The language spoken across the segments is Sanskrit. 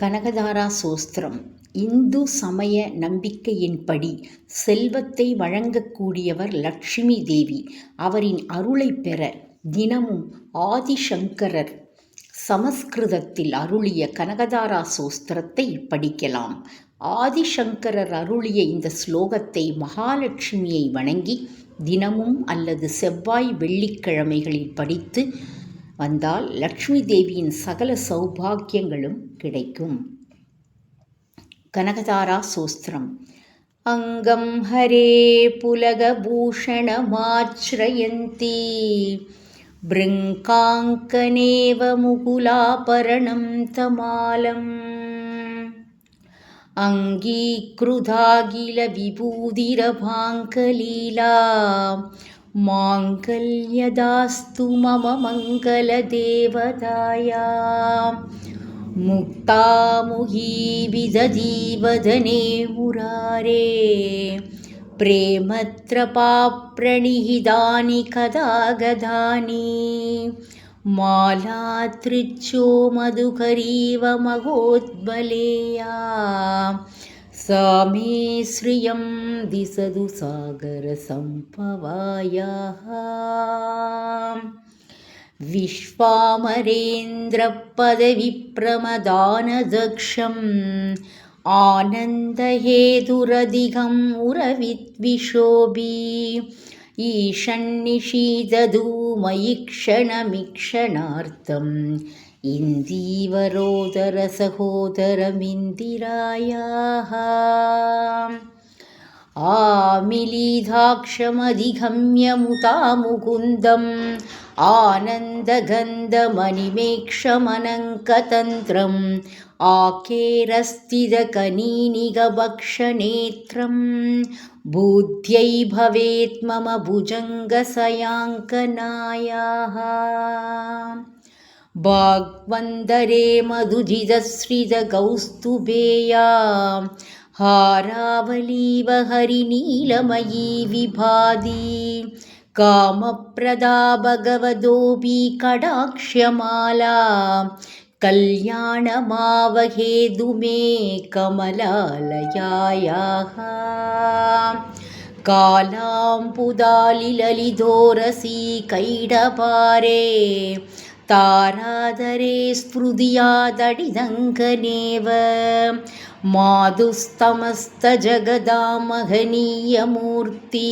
கனகதாரா சோஸ்திரம் இந்து சமய நம்பிக்கையின்படி செல்வத்தை வழங்கக்கூடியவர் லட்சுமி தேவி. அவரின் அருளை பெற தினமும் ஆதிசங்கரர் சமஸ்கிருதத்தில் அருளிய கனகதாரா சோஸ்திரத்தை படிக்கலாம். ஆதிசங்கரர் அருளிய இந்த ஸ்லோகத்தை மகாலட்சுமியை வணங்கி தினமும் அல்லது செவ்வாய் வெள்ளிக்கிழமைகளில் படித்து வந்தால் லக்ஷ்மி தேவியின் சகல சௌபாக்கியங்களும் கிடைக்கும். கனகதாரா சோஸ்திரம். அங்கம் ஹரே புலகபூஷணமாச்ரயந்தி பிருங்காங்கனேவ முகுலாபரணம் தமாலம் அங்கீக்ருதாகில விபூதிரபாங்கலீலா மாங்கல்யதாஸ்து மம மங்களதேவதாயா முக்தாமுகி விததீவதனே முராரே பிரேமத்ரபா பிரணிஹிதானி கதாகதானி மாலாத்ரிச்சோ மதுகரீவ மகோத்பலேயா சாமே ஸ்ரியம் திசது சாகர சம்பவாயாஹ விஸ்வாமரேந்திர பதவிப்ரமதானதக்ஷம் ஆனந்தஹேதுரதிகம் உரவித்விஷோபி ஈஷன்னிஷீதது மயி க்ஷணமிக்ஷணார்த்தம் இந்தீவரோதர சகோதரமிந்திராயாஹ ஆமிலீதாக்ஷமதிகம்ய முதாமுகுந்தம் ஆனந்தகந்தமணிமேக்ஷமனங்கதந்திரம் ஆகேரஸ்திதகனீனிகபக்ஷநேத்ரம் பூத்யை பவேத் மம புஜங்கசயாங்கனாயாஹ பாக்வந்தரே மதுஜிதஸ்ரிதகௌஸ்துபேயா हारावलीव हरिनीलमयी विभाति कामप्रदा भगवदोऽपि कटाक्ष्यमाला कल्याणमावहेतु मे कमलालयायाः कालाम्बुदालिललितोरसी कैडपारे ताराधरे स्फुर्दियादडिदङ्कनेव माधुस्तमस्तजगदामहनीयमूर्ति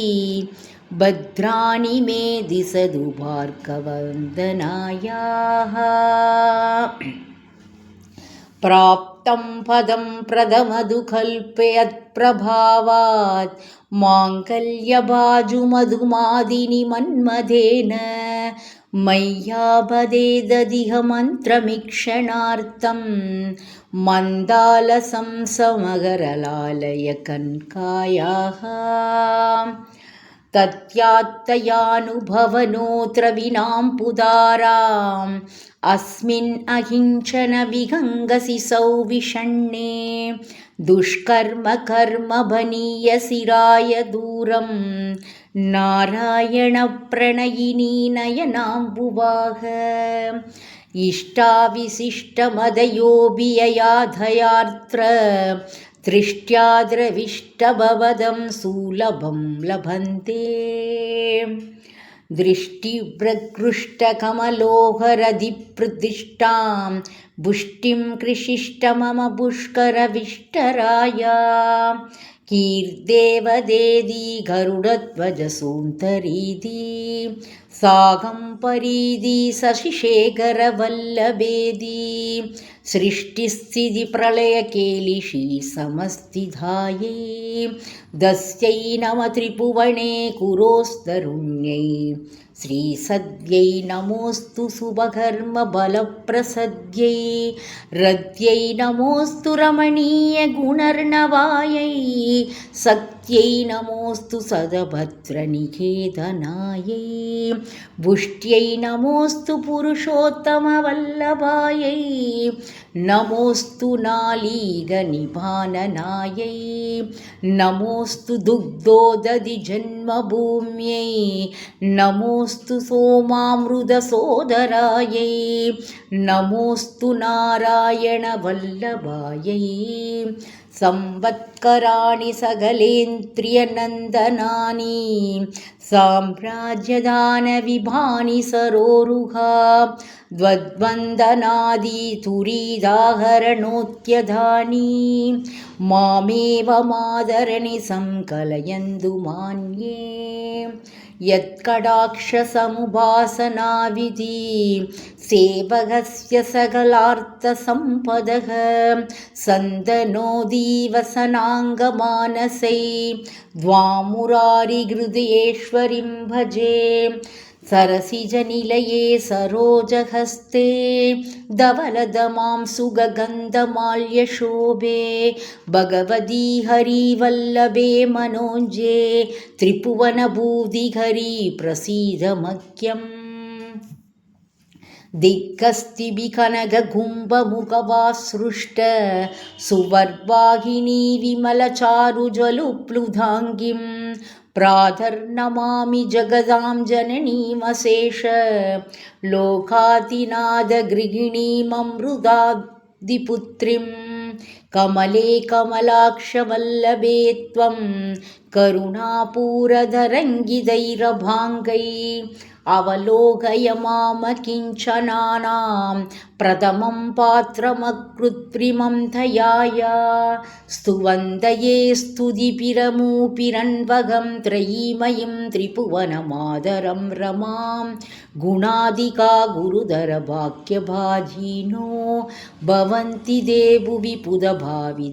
भद्राणि मे दिशतु भार्गववन्दनायाः प्राप्तं पदं प्रथमदुकल्पयत्प्रभावात् माङ्गल्यबाजुमधुमादिनि मन्मथेन मय्यापदेदधिह मन्त्रमीक्षणार्थं मन्दालसं समगरलालय कनकायाः तत्यात्तयानुभवनोऽत्र विनाम्पुदाराम् अस्मिन् अहिंचन विहङ्गसि सौविषण्णे दुष्कर्म कर्म बनीयसिराय दूरं नारायणप्रणयिनी नयनाम्बुवाह इष्टाविशिष्टमदयोऽभिययाधयार्त्र दृष्ट्याद्रविष्टभवदं सुलभं लभन्ते दृष्टिप्रकृष्टकमलोहरधिप्रदिष्टां पुष्टिं कृषिष्ट मम पुष्करविष्टराया कीर्देवदेदी गरुडध्वजसून्तरीति सागम्परीति शशिशेखरवल्लभेदी सृष्टिस्थितिप्रलयकेलिषी समस्तिधायै दस्यै नम त्रिभुवने कुरोस्तरुण्यै श्रीसद्यै नमोऽस्तु शुभकर्मबलप्रसद्यै रद्यै नमोऽस्तु रमणीयगुणर्णवायै सत्यै नमोऽस्तु सदभद्रनिकेतनायै पुष्ट्यै नमोऽस्तु पुरुषोत्तमवल्लभायै नमोऽस्तु नालीगनिपाननायै नमोऽस्तु दुग्धोदधिजन्मभूम्यै नमो नमोऽस्तु सोमामृतसोदरायै नमोऽस्तु नारायणवल्लभायै संवत्कराणि सकलेन्द्रियनन्दनानि साम्राज्यदानविभानि सरोरुहा द्वद्वन्दनादितुरीदाहरणोत्यधानि मामेव मादरणि संकलयन्तु मान्ये यत्कटाक्षसमुपासनाविधि सेवकस्य सकलार्थसम्पदः सन्तनोदीवसनाङ्गमानसै द्वामुरारिहृदयेश्वरीं भजे सरसिजनिलये सरोजहस्ते धवलदमां सुगन्धमाल्यशोभे भगवती हरिवल्लभे मनोजे त्रिभुवनभूतिहरि प्रसीदमह्यम् दिक्कस्तिभिकनककुम्भमुखवासृष्ट सुवर्वाहिनी विमलचारुजलुप्लुधाङ्गीं प्रातर्नमामि जगदां जननीमशेष लोकातिनाथगृहिणीममृतादिपुत्रीं कमले कमलाक्षवल्लभे त्वं करुणापूरधरङ्गिधैरभाङ्गै अवलोकय मामकिञ्चनानां प्रथमं पात्रमकृत्रिमं दयाया स्तुवन्तये स्तुतिभिरमूपिरन्वगं त्रयीमयीं त्रिभुवनमादरं रमां गुणादिका गुरुधरवाक्यभाजिनो भवन्ति ते भुवि पुदभाविदासायाः।